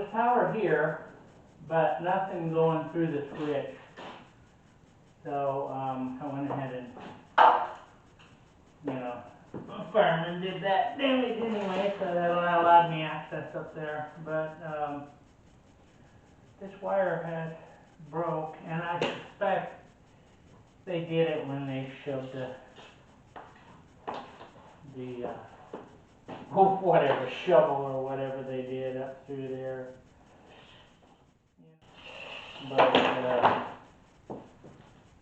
there's power here, but nothing going through the switch. So I went ahead and, the fireman did that damage anyway, so that allowed me access up there. But this wire had broke, and I suspect they did it when they shoved the whatever, shovel or whatever they did up through there. But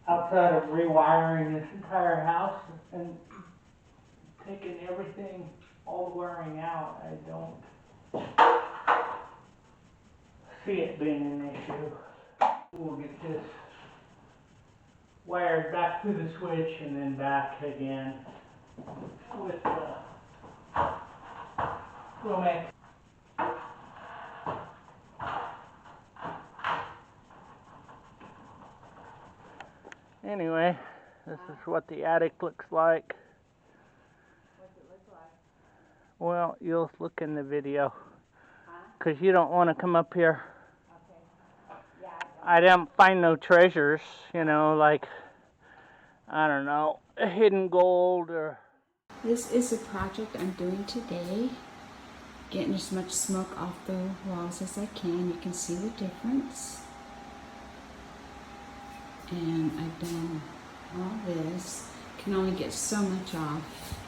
outside of rewiring this entire house and taking everything, all the wiring out, I don't see it being an issue. We'll get this wired back to the switch and then back again with the Romex. Anyway, this is what the attic looks like. What's it look like? Well, you'll look in the video, because you don't want to come up here. Okay. Yeah, I didn't find no treasures, like, I don't know, hidden gold or... This is a project I'm doing today. Getting as much smoke off the walls as I can. You can see the difference. And I've done all this. Can only get so much off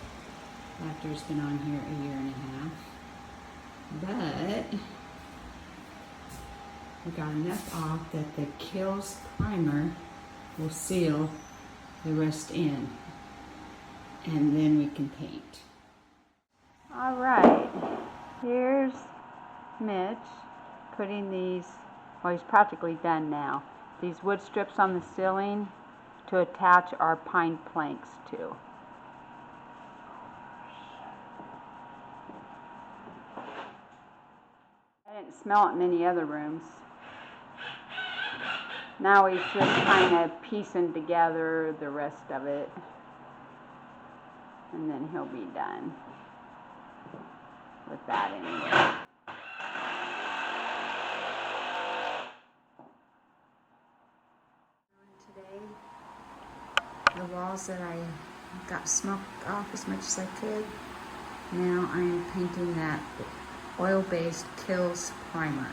after it's been on here a year and a half. But we got enough off that the Kills primer will seal the rest in. And then we can paint. All right, here's Mitch putting these, well, he's practically done now, these wood strips on the ceiling to attach our pine planks to. I didn't smell it in any other rooms. Now he's just kind of piecing together the rest of it, and then he'll be done with that anyway. Today, the walls that I got smoked off as much as I could, now I am painting that oil-based Kills primer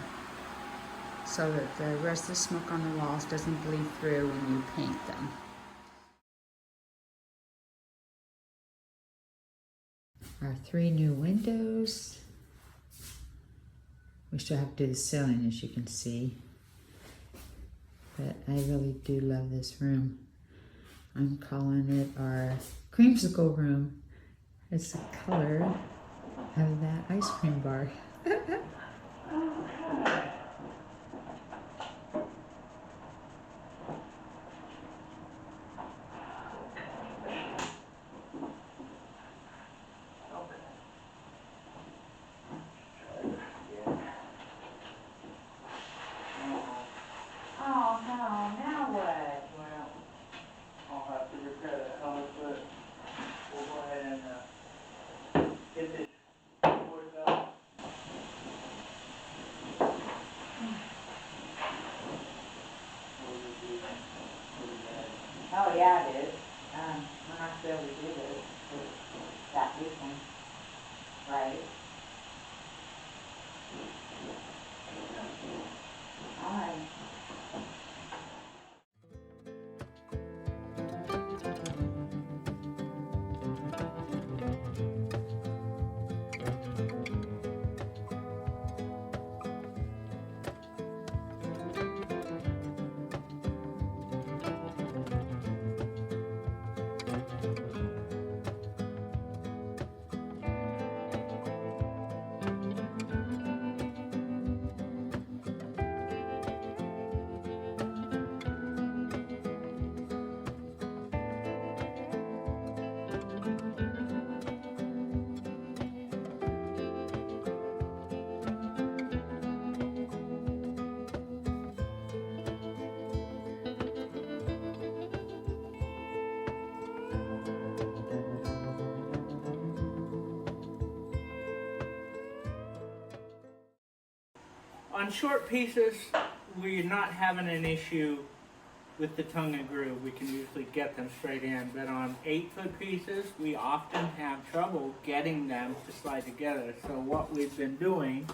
so that the rest of the smoke on the walls doesn't bleed through when you paint them. Our 3 new windows. We still have to do the ceiling, as you can see. But I really do love this room. I'm calling it our creamsicle room. It's the color of that ice cream bar. Oh yeah, it is. We're not going to be able to do this with that big one, right? All right. On short pieces, we're not having an issue with the tongue and groove. We can usually get them straight in, but on 8-foot pieces, we often have trouble getting them to slide together. So what we've been doing,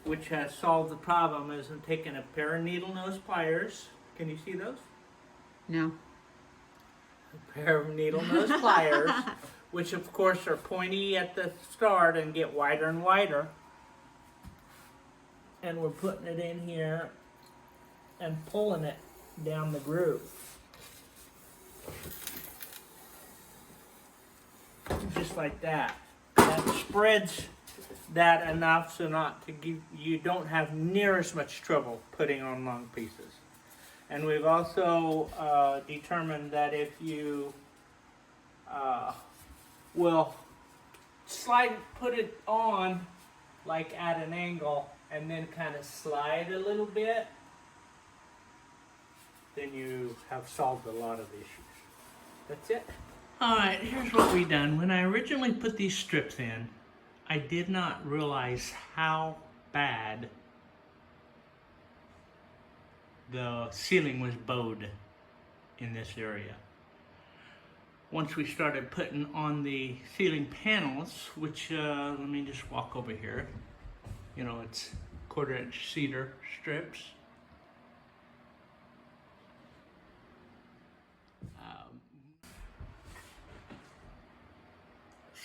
which has solved the problem, is I'm taking a pair of needle nose pliers. Can you see those? No. A pair of needle nose pliers, which of course are pointy at the start and get wider and wider. And we're putting it in here and pulling it down the groove. Just like that. That spreads that enough so not to give, you don't have near as much trouble putting on long pieces. And we've also determined that if you will put it on like at an angle and then kind of slide a little bit, then you have solved a lot of issues. That's it. Alright, here's what we done. When I originally put these strips in, I did not realize how bad the ceiling was bowed in this area. Once we started putting on the ceiling panels, which, let me just walk over here. You know, it's 1/4-inch cedar strips.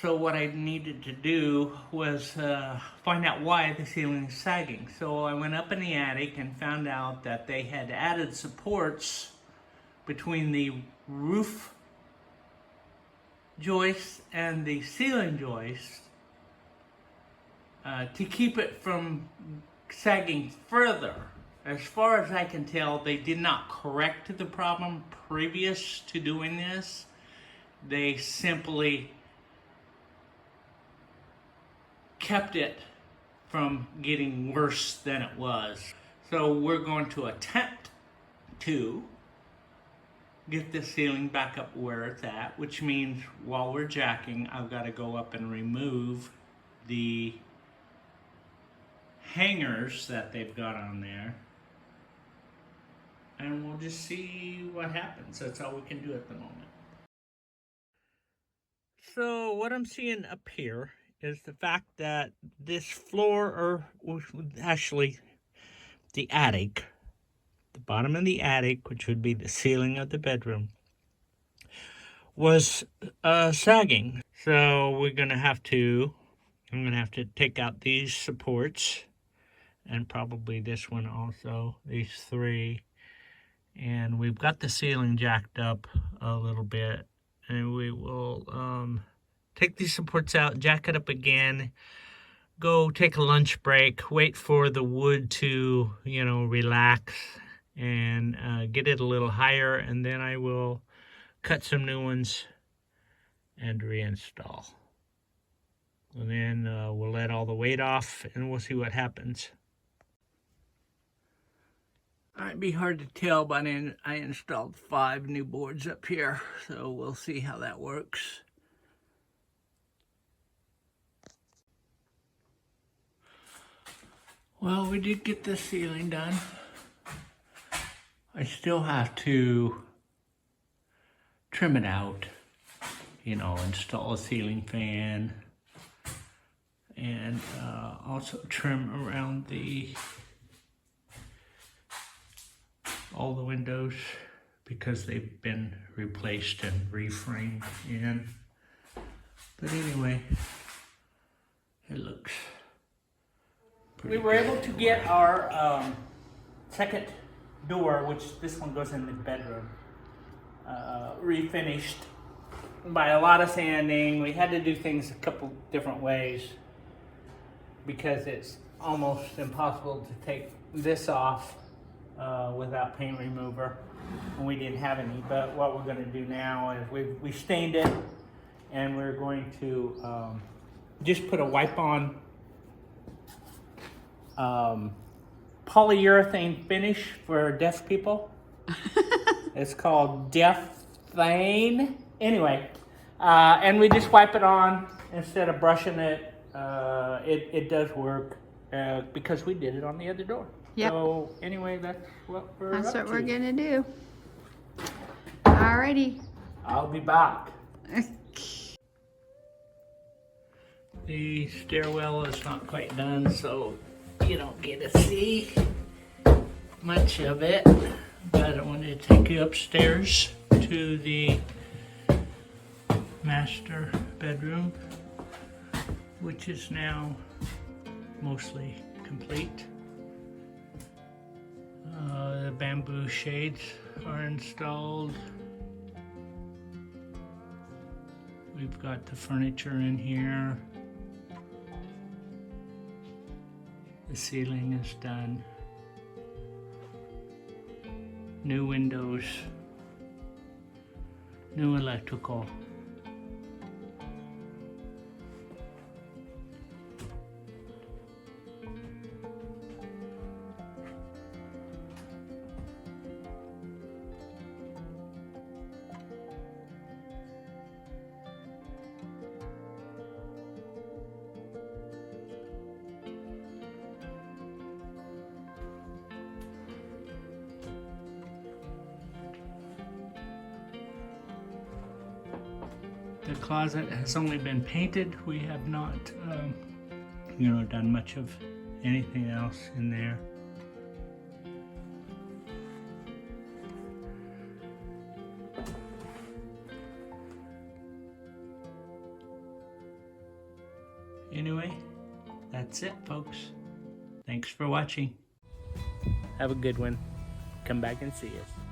So what I needed to do was find out why the ceiling is sagging. So I went up in the attic and found out that they had added supports between the roof joist and the ceiling joist to keep it from sagging further. As far as I can tell, they did not correct the problem previous to doing this. They simply kept it from getting worse than it was. So we're going to attempt to get the ceiling back up where it's at, which means while we're jacking, I've got to go up and remove the hangers that they've got on there. And we'll just see what happens. That's all we can do at the moment. So what I'm seeing up here is the fact that this floor, or actually the attic, the bottom of the attic, which would be the ceiling of the bedroom, was sagging. So I'm gonna have to take out these supports, and probably this one also, these three. And we've got the ceiling jacked up a little bit, and we will take these supports out, jack it up again, go take a lunch break, wait for the wood to, relax, and get it a little higher, and then I will cut some new ones and reinstall. And then we'll let all the weight off, and we'll see what happens. It'd be hard to tell, but I installed 5 new boards up here, so we'll see how that works. Well, we did get the ceiling done. I still have to trim it out, install a ceiling fan, and also trim around all the windows because they've been replaced and reframed in. But anyway, it looks pretty good. We were able to get our second door, which this one goes in the bedroom, refinished by a lot of sanding. We had to do things a couple different ways because it's almost impossible to take this off without paint remover, and we didn't have any. But what we're going to do now is we stained it, and we're going to just put a wipe-on polyurethane finish for deaf people. It's called Deaf-Thane. Anyway, and we just wipe it on instead of brushing it. It does work. because we did it on the other door. Yep. So anyway, that's what we're That's up what we're to. gonna do. Alrighty. I'll be back. The stairwell is not quite done, so you don't get to see much of it. But I wanted to take you upstairs to the master bedroom, which is now mostly complete. The bamboo shades are installed. We've got the furniture in here. The ceiling is done. New windows. New electrical. The closet has only been painted. We have not, done much of anything else in there. Anyway, that's it, folks. Thanks for watching. Have a good one. Come back and see us.